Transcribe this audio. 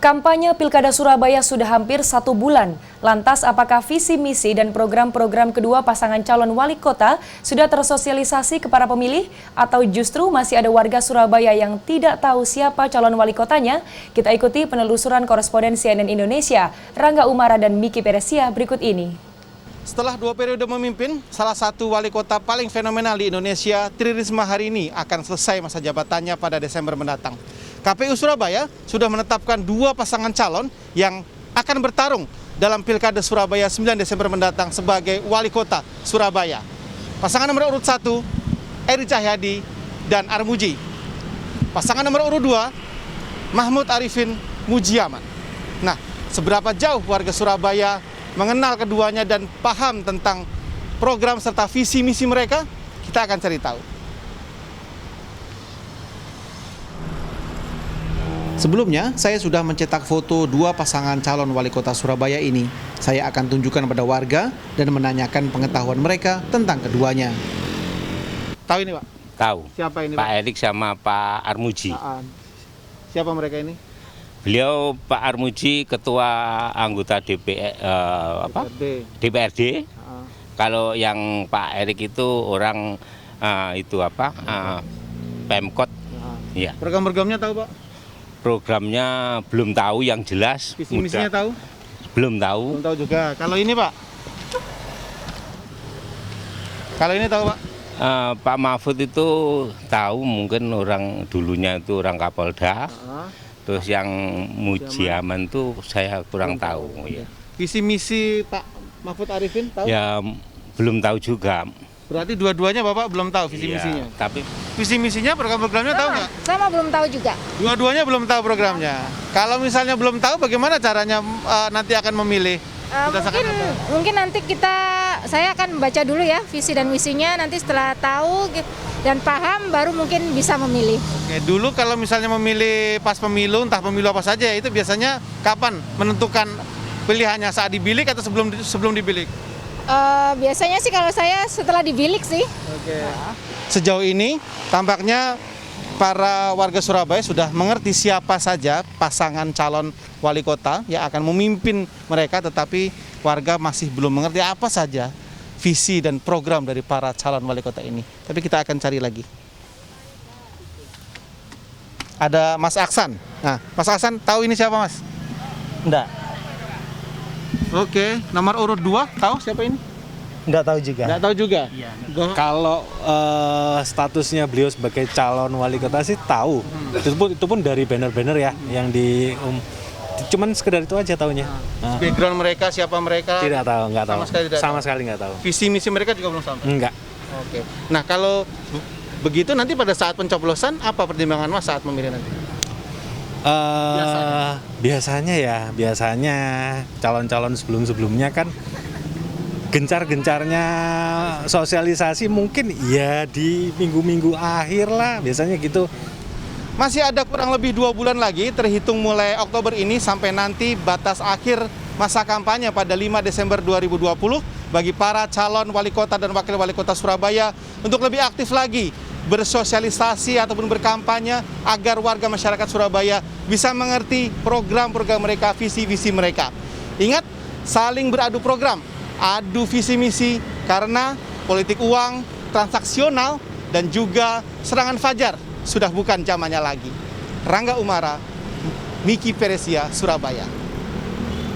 Kampanye Pilkada Surabaya sudah hampir 1 bulan. Lantas apakah visi misi dan program-program kedua pasangan calon wali kota sudah tersosialisasi ke para pemilih? Atau justru masih ada warga Surabaya yang tidak tahu siapa calon wali kotanya? Kita ikuti penelusuran koresponden CNN Indonesia, Rangga Umara dan Miki Peresia berikut ini. Setelah 2 periode memimpin, salah satu wali kota paling fenomenal di Indonesia, Tri Risma hari ini akan selesai masa jabatannya pada Desember mendatang. KPU Surabaya sudah menetapkan 2 pasangan calon yang akan bertarung dalam Pilkada Surabaya 9 Desember mendatang sebagai wali kota Surabaya. Pasangan nomor urut 1, Eri Cahyadi dan Armuji. Pasangan nomor urut 2, Mahmud Arifin Mujiaman. Nah, seberapa jauh warga Surabaya mengenal keduanya dan paham tentang program serta visi misi mereka, kita akan cari tahu. Sebelumnya, saya sudah mencetak foto 2 pasangan calon wali kota Surabaya ini. Saya akan tunjukkan pada warga dan menanyakan pengetahuan mereka tentang keduanya. Tahu ini, Pak? Tahu. Siapa ini, Pak Erik sama Pak Armuji. Siapa mereka ini? Beliau Pak Armuji ketua anggota DPRD. Kalau yang Pak Erik itu orang Pemkot. Ya. Program-programnya tahu, Pak? Programnya belum tahu, yang jelas. Visi misinya tahu? Belum tahu. Belum tahu juga. Kalau ini, Pak? Kalau ini tahu, Pak? Pak Mahfud itu tahu, mungkin orang dulunya itu orang Kapolda. Terus yang Mujiaman itu saya kurang tahu. Ya. Visi misi Pak Mahfud Arifin tahu? Ya belum tahu juga. Berarti dua-duanya Bapak belum tahu visi misinya. Tapi visi misinya, program-programnya tahu nggak? Sama belum tahu juga. Dua-duanya belum tahu programnya. Kalau misalnya belum tahu, bagaimana caranya nanti akan memilih? Mungkin nanti saya akan baca dulu ya visi dan misinya. Nanti setelah tahu dan paham, baru mungkin bisa memilih. Oke, dulu kalau misalnya memilih pas pemilu, entah pemilu apa saja, itu biasanya kapan menentukan pilihannya, saat dibilik atau sebelum dibilik? Biasanya sih kalau saya setelah dibilik sih. Oke. Sejauh ini tampaknya para warga Surabaya sudah mengerti siapa saja pasangan calon wali kota yang akan memimpin mereka, tetapi warga masih belum mengerti apa saja visi dan program dari para calon wali kota ini. Tapi kita akan cari lagi. Ada Mas Aksan. Nah, Mas Aksan tahu ini siapa, Mas? Enggak. Oke, nomor urut 2 tahu siapa ini? Enggak tahu juga. Enggak tahu juga. Iya. Kalau statusnya beliau sebagai calon wali kota sih tahu. Itu pun dari banner-banner ya yang di cuman sekedar itu aja tahunya. Background mereka, siapa mereka? Tidak tahu, enggak tahu. Sama sekali enggak tahu. Visi misi mereka juga belum sampai. Enggak. Oke. Nah, kalau begitu nanti pada saat pencoblosan apa pertimbangan Mas saat memilih nanti? Biasanya calon-calon sebelumnya kan gencar-gencarnya sosialisasi mungkin ya di minggu-minggu akhir lah, biasanya gitu. Masih ada kurang lebih 2 bulan lagi terhitung mulai Oktober ini sampai nanti batas akhir masa kampanye pada 5 Desember 2020 bagi para calon wali kota dan wakil wali kota Surabaya untuk lebih aktif lagi bersosialisasi ataupun berkampanye agar warga masyarakat Surabaya bisa mengerti program-program mereka, visi-visi mereka. Ingat, saling beradu program, adu visi misi, karena politik uang, transaksional, dan juga serangan fajar sudah bukan zamannya lagi. Rangga Umara, Miki Peresia, Surabaya.